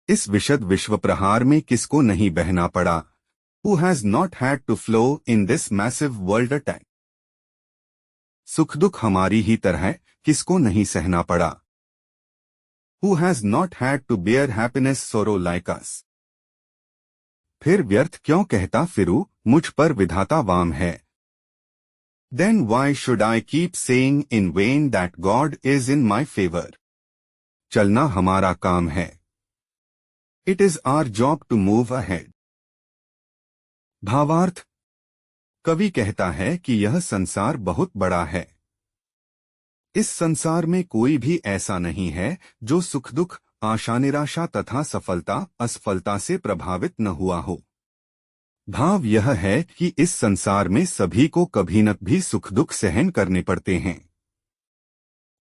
इस विशद विश्व प्रहार में किसको नहीं बहना पड़ा? Who has not had to flow in this massive world attack? सुख दुख हमारी ही तरह किसको नहीं सहना पड़ा? Who has not had to bear happiness sorrow like us? फिर व्यर्थ क्यों कहता फिरूं, मुझ पर विधाता वाम है? Then why should I keep saying in vain that God is in my favor? चलना हमारा काम है. It is our job to move ahead. भावार्थ. कवि कहता है कि यह संसार बहुत बड़ा है. इस संसार में कोई भी ऐसा नहीं है जो सुख दुख, आशा निराशा तथा सफलता असफलता से प्रभावित न हुआ हो. भाव यह है कि इस संसार में सभी को कभी न भी सुख दुख सहन करने पड़ते हैं.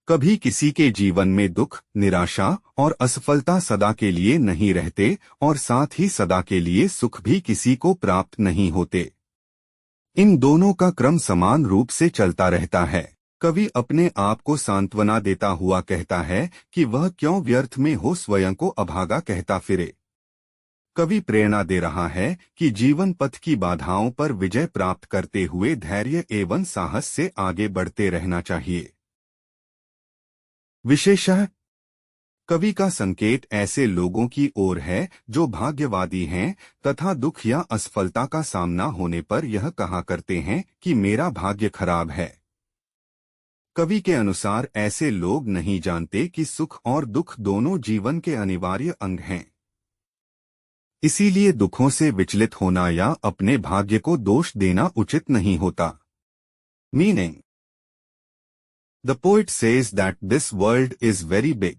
कभी किसी के जीवन में दुख, निराशा और असफलता सदा के लिए नहीं रहते और साथ ही सदा के लिए सुख भी किसी को प्राप्त नहीं होते. इन दोनों का क्रम समान रूप से चलता रहता है. कवि अपने आप को सांत्वना देता हुआ कहता है कि वह क्यों व्यर्थ में हो स्वयं को अभागा कहता फिरे. कवि प्रेरणा दे रहा है कि जीवन पथ की बाधाओं पर विजय प्राप्त करते हुए धैर्य एवं साहस से आगे बढ़ते रहना चाहिए. विशेषतः कवि का संकेत ऐसे लोगों की ओर है जो भाग्यवादी हैं तथा दुख या असफलता का सामना होने पर यह कहा करते हैं कि मेरा भाग्य खराब है. कवि के अनुसार ऐसे लोग नहीं जानते कि सुख और दुख दोनों जीवन के अनिवार्य अंग हैं. इसीलिए दुखों से विचलित होना या अपने भाग्य को दोष देना उचित नहीं होता. Meaning. The poet says that this world is very big.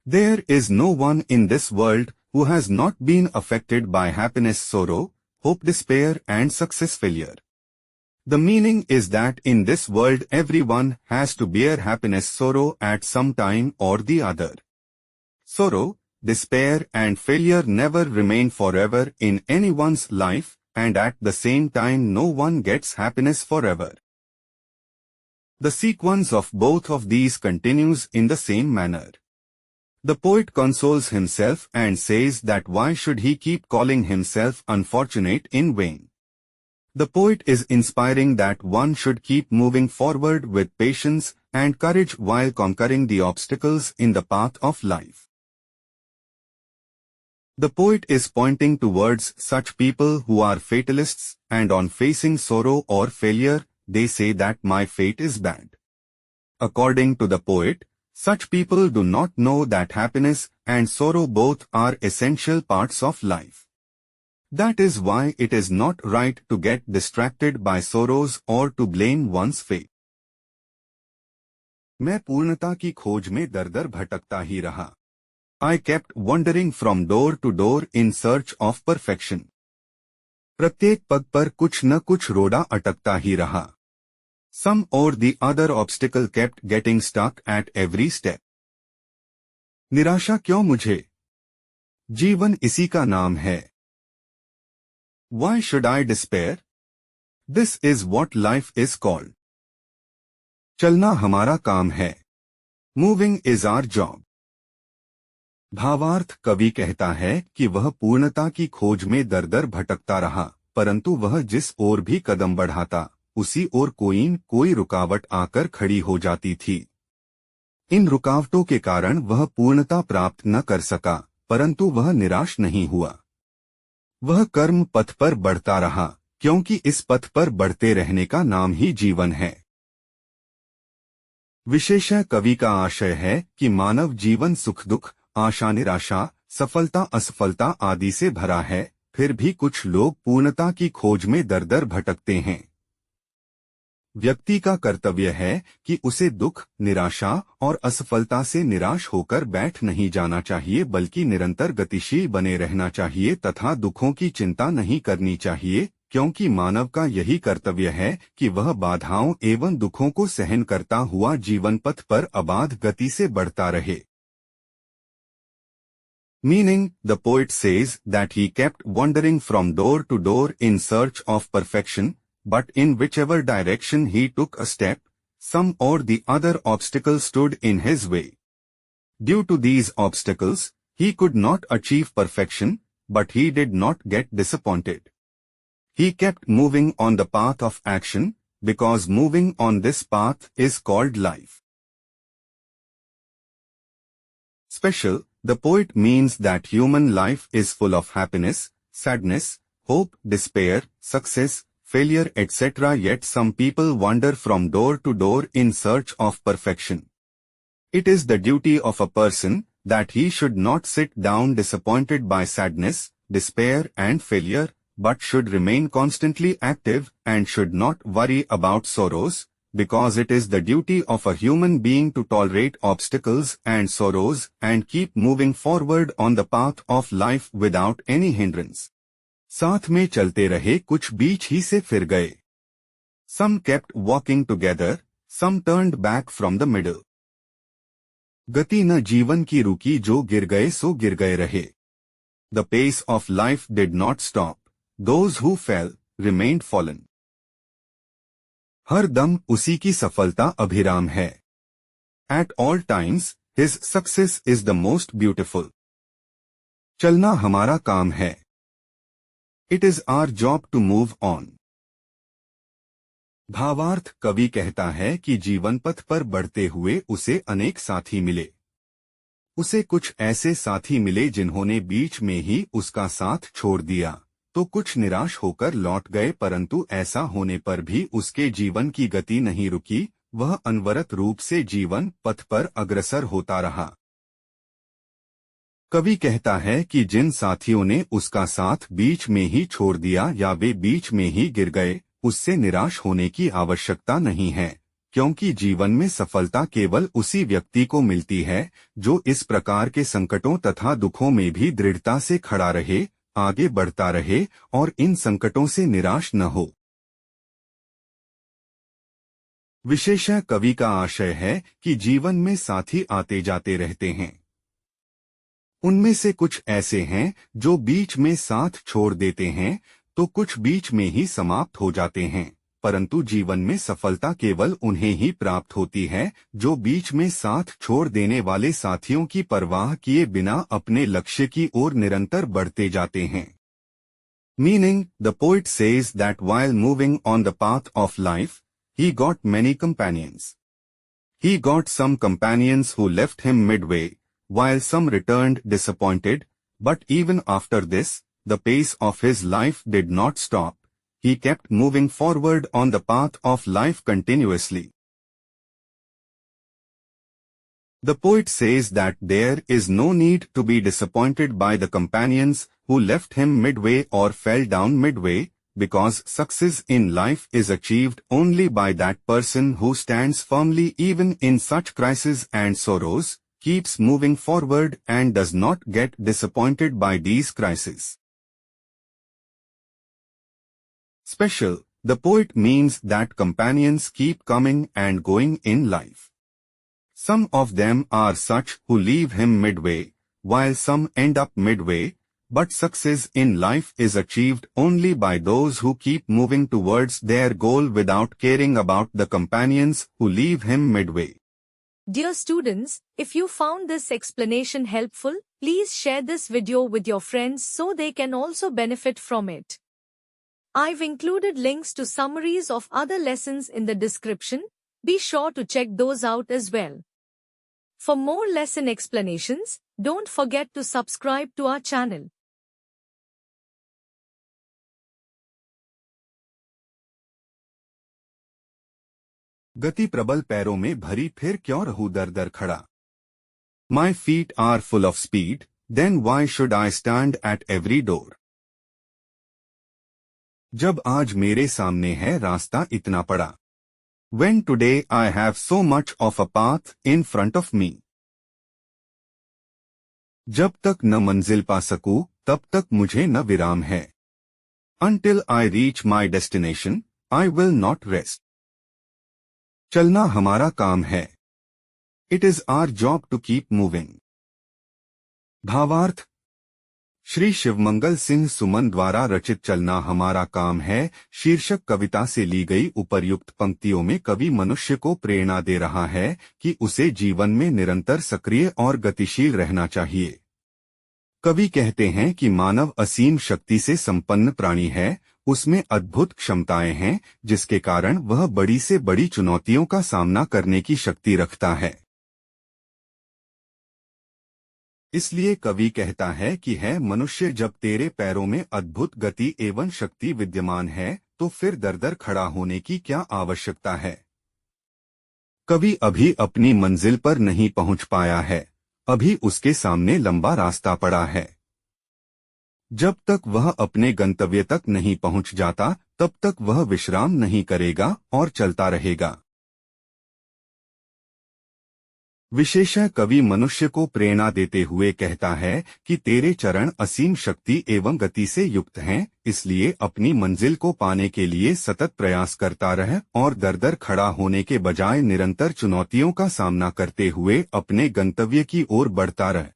There is no one in this world who has not been affected by happiness, sorrow, hope, despair, and success, failure. The meaning is that in this world everyone has to bear happiness, sorrow at some time or the other. Sorrow, despair, and failure never remain forever in anyone's life, and at the same time no one gets happiness forever. The sequence of both of these continues in the same manner. The poet consoles himself and says that why should he keep calling himself unfortunate in vain? The poet is inspiring that one should keep moving forward with patience and courage while conquering the obstacles in the path of life. The poet is pointing towards such people who are fatalists and on facing sorrow or failure, they say that my fate is bad. According to the poet, such people do not know that happiness and sorrow both are essential parts of life. That is why it is not right to get distracted by sorrows or to blame one's fate. मैं पूर्णता की खोज में दर-दर भटकता ही रहा. I kept wandering from door to door in search of perfection. प्रत्येक पग पर कुछ न कुछ रोड़ा अटकता ही रहा. Some or the other obstacle kept getting stuck at every step. निराशा क्यों मुझे? जीवन इसी का नाम है. Why should I despair? This is what life is called. चलना हमारा काम है. Moving is our job. भावार्थ. कवि कहता है कि वह पूर्णता की खोज में दर-दर भटकता रहा, परंतु वह जिस ओर भी कदम बढ़ाता उसी ओर कोई न कोई रुकावट आकर खड़ी हो जाती थी. इन रुकावटों के कारण वह पूर्णता प्राप्त न कर सका, परंतु वह निराश नहीं हुआ. वह कर्म पथ पर बढ़ता रहा, क्योंकि इस पथ पर बढ़ते रहने का नाम ही जीवन है. विशेषतः कवि का आशय है कि मानव जीवन सुख दुख, आशा निराशा, सफलता असफलता आदि से भरा है, फिर भी कुछ लोग पूर्णता की खोज में दर-दर भटकते हैं. व्यक्ति का कर्तव्य है कि उसे दुख, निराशा और असफलता से निराश होकर बैठ नहीं जाना चाहिए, बल्कि निरंतर गतिशील बने रहना चाहिए तथा दुखों की चिंता नहीं करनी चाहिए, क्योंकि मानव का यही कर्तव्य है कि वह बाधाओं एवं दुखों को सहन करता हुआ जीवन पथ पर अबाध गति से बढ़ता रहे. Meaning, the poet says that he kept wandering from door to door in search of perfection, but in whichever direction he took a step, some or the other obstacle stood in his way. Due to these obstacles, He could not achieve perfection, but he did not get disappointed. He kept moving on the path of action, because moving on this path is called life. Special, the poet means that human life is full of happiness, sadness, hope, despair, success, failure, etc. Yet some people wander from door to door in search of perfection. It is the duty of a person that he should not sit down disappointed by sadness, despair and failure, but should remain constantly active and should not worry about sorrows, because it is the duty of a human being to tolerate obstacles and sorrows and keep moving forward on the path of life without any hindrance. साथ में चलते रहे कुछ बीच ही से फिर गए. Some kept walking together, some turned back from the middle. गति न जीवन की रुकी जो गिर गए सो गिर गए रहे. The pace of life did not stop. Those who fell remained fallen. हर दम उसी की सफलता अभिराम है. At all times, his success is the most beautiful. चलना हमारा काम है. It is our job to move on. भावार्थ, कवि कहता है कि जीवन पथ पर बढ़ते हुए उसे अनेक साथी मिले. उसे कुछ ऐसे साथी मिले जिन्होंने बीच में ही उसका साथ छोड़ दिया, तो कुछ निराश होकर लौट गए, परंतु ऐसा होने पर भी उसके जीवन की गति नहीं रुकी, वह अनवरत रूप से जीवन पथ पर अग्रसर होता रहा. कवि कहता है कि जिन साथियों ने उसका साथ बीच में ही छोड़ दिया या वे बीच में ही गिर गए, उससे निराश होने की आवश्यकता नहीं है, क्योंकि जीवन में सफलता केवल उसी व्यक्ति को मिलती है जो इस प्रकार के संकटों तथा दुखों में भी दृढ़ता से खड़ा रहे, आगे बढ़ता रहे और इन संकटों से निराश न हो. विशेषतः कवि का आशय है कि जीवन में साथी आते जाते रहते हैं. उनमें से कुछ ऐसे हैं जो बीच में साथ छोड़ देते हैं, तो कुछ बीच में ही समाप्त हो जाते हैं, परंतु जीवन में सफलता केवल उन्हें ही प्राप्त होती है जो बीच में साथ छोड़ देने वाले साथियों की परवाह किए बिना अपने लक्ष्य की ओर निरंतर बढ़ते जाते हैं. Meaning, the poet says that while moving on the path of life, he got many companions. He got some companions who left him midway, while some returned disappointed, but even after this, the pace of his life did not stop. He kept moving forward on the path of life continuously. The poet says that there is no need to be disappointed by the companions who left him midway or fell down midway, because success in life is achieved only by that person who stands firmly even in such crises and sorrows, keeps moving forward and does not get disappointed by these crises. Special, the poet means that companions keep coming and going in life. Some of them are such who leave him midway, while some end up midway, but success in life is achieved only by those who keep moving towards their goal without caring about the companions who leave him midway. Dear students, if you found this explanation helpful, please share this video with your friends so they can also benefit from it. I've included links to summaries of other lessons in the description. Be sure to check those out as well. For more lesson explanations, don't forget to subscribe to our channel. गति प्रबल पैरों में भरी फिर क्यों रहूं दर दर खड़ा. My feet are full of speed, then why should I stand at every door? जब आज मेरे सामने है रास्ता इतना पड़ा. When today I have so much of a path in front of me. जब तक न मंजिल पा सकूं, तब तक मुझे न विराम है. Until I reach my destination, I will not rest. चलना हमारा काम है. It is our job to keep moving. भावार्थ, श्री शिवमंगल सिंह सुमन द्वारा रचित चलना हमारा काम है शीर्षक कविता से ली गई उपर्युक्त पंक्तियों में कवि मनुष्य को प्रेरणा दे रहा है कि उसे जीवन में निरंतर सक्रिय और गतिशील रहना चाहिए. कवि कहते हैं कि मानव असीम शक्ति से संपन्न प्राणी है, उसमें अद्भुत क्षमताएं हैं, जिसके कारण वह बड़ी से बड़ी चुनौतियों का सामना करने की शक्ति रखता है। इसलिए कवि कहता है कि है मनुष्य, जब तेरे पैरों में अद्भुत गति एवं शक्ति विद्यमान है तो फिर दर खड़ा होने की क्या आवश्यकता है। कवि अभी अपनी मंजिल पर नहीं पहुंच पाया है, अभी उसके सामने लंबा रास्ता पड़ा है। जब तक वह अपने गंतव्य तक नहीं पहुंच जाता तब तक वह विश्राम नहीं करेगा और चलता रहेगा। विशेषण कवि मनुष्य को प्रेरणा देते हुए कहता है कि तेरे चरण असीम शक्ति एवं गति से युक्त हैं, इसलिए अपनी मंजिल को पाने के लिए सतत प्रयास करता रह और दर खड़ा होने के बजाय निरंतर चुनौतियों का सामना करते हुए अपने गंतव्य की ओर बढ़ता रह।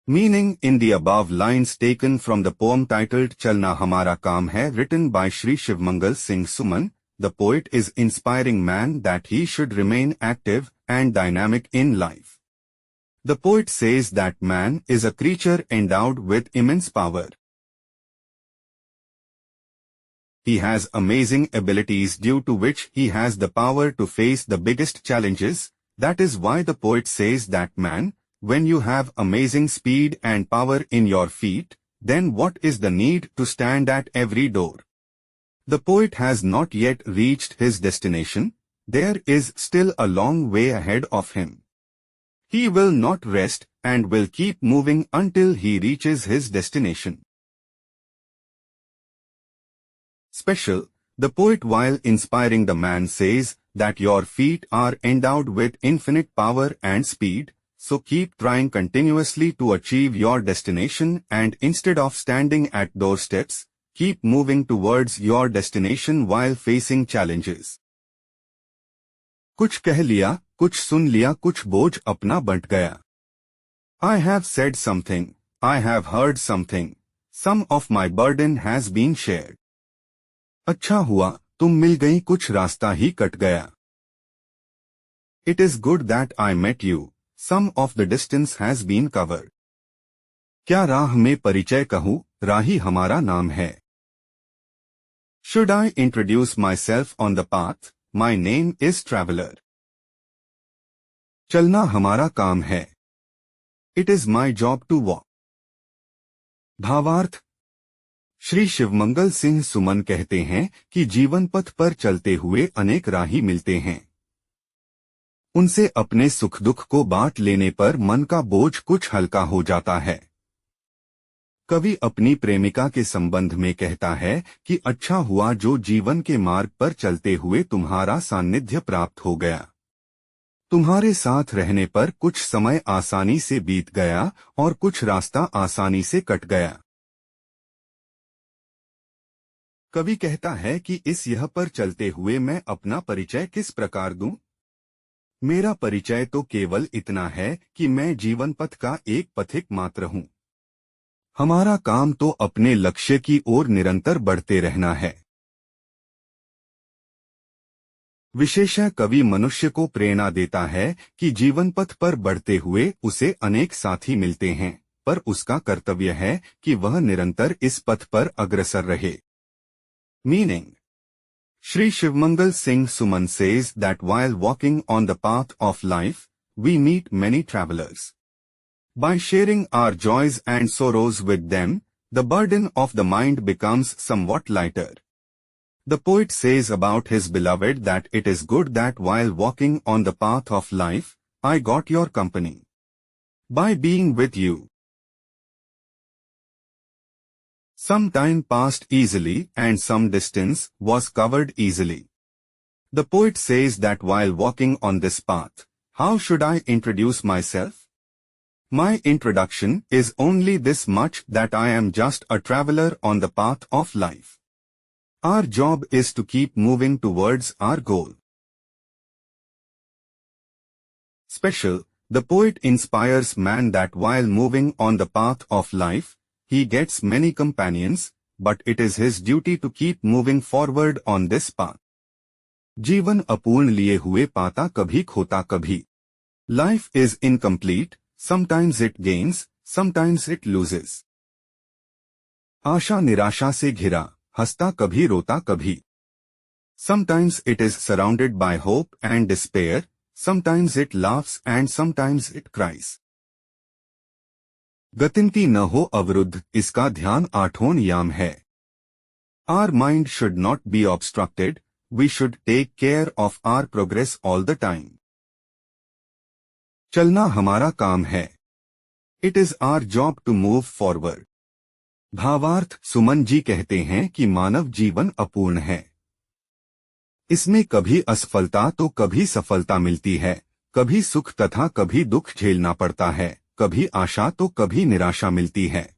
Meaning in the above lines taken from the poem titled चलना हमारा काम है, written by Shri Shivmangal Singh Suman. The poet is inspiring man that he should remain active and dynamic in life. The poet says that man is a creature endowed with immense power. He has amazing abilities due to which he has the power to face the biggest challenges. That is why the poet says that man, when you have amazing speed and power in your feet, then what is the need to stand at every door? The poet has not yet reached his destination. There is still a long way ahead of him. He will not rest and will keep moving until he reaches his destination. Special, the poet while inspiring the man says that your feet are endowed with infinite power and speed, so keep trying continuously to achieve your destination and instead of standing at doorsteps, keep moving towards your destination while facing challenges. कुछ कह लिया, कुछ सुन लिया, कुछ बोझ अपना बंट गया. I have said something, I have heard something, some of my burden has been shared. अच्छा हुआ, तुम मिल गई, कुछ रास्ता ही कट गया. It is good that I met you, some of the distance has been covered. क्या राह में परिचय कहूँ, राही हमारा नाम है. Should I introduce myself on the path? My name is Traveler. चलना हमारा काम है. It is my job to walk. भावार्थ. श्री शिवमंगल सिंह सुमन कहते हैं कि जीवन पथ पर चलते हुए अनेक राही मिलते हैं. उनसे अपने सुख दुख को बांट लेने पर मन का बोझ कुछ हल्का हो जाता है. कवि अपनी प्रेमिका के संबंध में कहता है कि अच्छा हुआ जो जीवन के मार्ग पर चलते हुए तुम्हारा सान्निध्य प्राप्त हो गया. तुम्हारे साथ रहने पर कुछ समय आसानी से बीत गया और कुछ रास्ता आसानी से कट गया. कवि कहता है कि इस यह पर चलते हुए मैं अपना परिचय किस प्रकार दूं? मेरा परिचय तो केवल इतना है कि मैं जीवन पथ का एक पथिक मात्र हूं. हमारा काम तो अपने लक्ष्य की ओर निरंतर बढ़ते रहना है. विशेषण कवि मनुष्य को प्रेरणा देता है कि जीवन पथ पर बढ़ते हुए उसे अनेक साथी मिलते हैं, पर उसका कर्तव्य है कि वह निरंतर इस पथ पर अग्रसर रहे. Meaning. Shri Shivmangal Singh Suman says that while walking on the path of life, we meet many travelers. By sharing our joys and sorrows with them, the burden of the mind becomes somewhat lighter. The poet says about his beloved that it is good that while walking on the path of life, I got your company. By being with you, some time passed easily and some distance was covered easily. The poet says that while walking on this path, how should I introduce myself? My introduction is only this much that I am just a traveler on the path of life. Our job is to keep moving towards our goal. Special, the poet inspires man that while moving on the path of life, he gets many companions, but it is his duty to keep moving forward on this path. जीवन अपूर्ण लिए हुए पाता कभी खोता कभी. Life is incomplete, Sometimes it gains, sometimes it loses. आशा निराशा से घिरा, हंसता कभी रोता कभी. Sometimes it is surrounded by hope and despair, sometimes it laughs and sometimes it cries. गतिमती न हो अवरुद्ध, इसका ध्यान आठों नियम है. Our mind should not be obstructed, we should take care of our progress all the time. चलना हमारा काम है. It is our job to move forward. भावार्थ सुमन जी कहते हैं कि मानव जीवन अपूर्ण है. इसमें कभी असफलता तो कभी सफलता मिलती है, कभी सुख तथा कभी दुख झेलना पड़ता है, कभी आशा तो कभी निराशा मिलती है.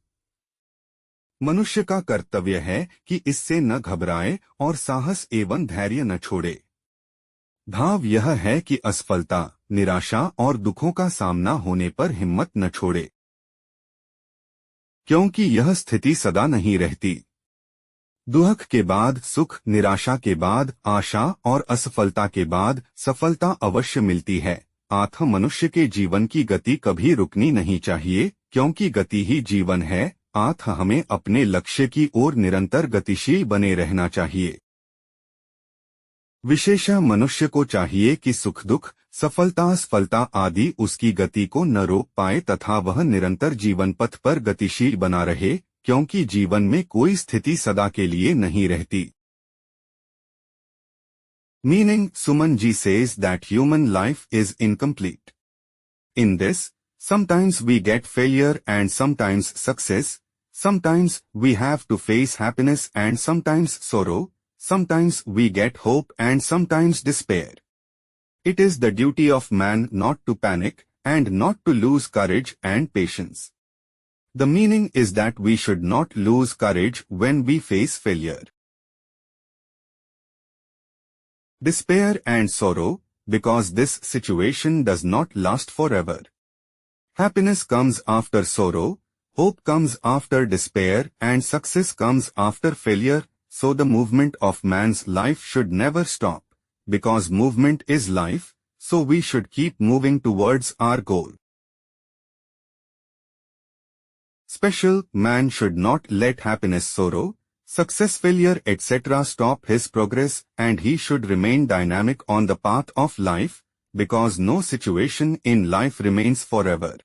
मनुष्य का कर्तव्य है कि इससे न घबराए और साहस एवं धैर्य न छोड़े. भाव यह है कि असफलता, निराशा और दुखों का सामना होने पर हिम्मत न छोड़े, क्योंकि यह स्थिति सदा नहीं रहती. दुख के बाद सुख, निराशा के बाद आशा और असफलता के बाद सफलता अवश्य मिलती है. अतः मनुष्य के जीवन की गति कभी रुकनी नहीं चाहिए, क्योंकि गति ही जीवन है. अतः हमें अपने लक्ष्य की ओर निरंतर गतिशील बने रहना चाहिए. विशेषतः मनुष्य को चाहिए कि सुख दुख, सफलता असफलता आदि उसकी गति को न रोक पाए तथा वह निरंतर जीवन पथ पर गतिशील बना रहे, क्योंकि जीवन में कोई स्थिति सदा के लिए नहीं रहती. Meaning, Suman ji says that human life is incomplete. In this, sometimes we get failure and sometimes success, sometimes we have to face happiness and sometimes sorrow, sometimes we get hope and sometimes despair. It is the duty of man not to panic and not to lose courage and patience. The meaning is that we should not lose courage when we face failure, despair and sorrow, because this situation does not last forever. Happiness comes after sorrow, hope comes after despair and success comes after failure. So the movement of man's life should never stop, because movement is life, so we should keep moving towards our goal. Special, man should not let happiness, sorrow, success, failure, etc. stop his progress, and he should remain dynamic on the path of life, because no situation in life remains forever.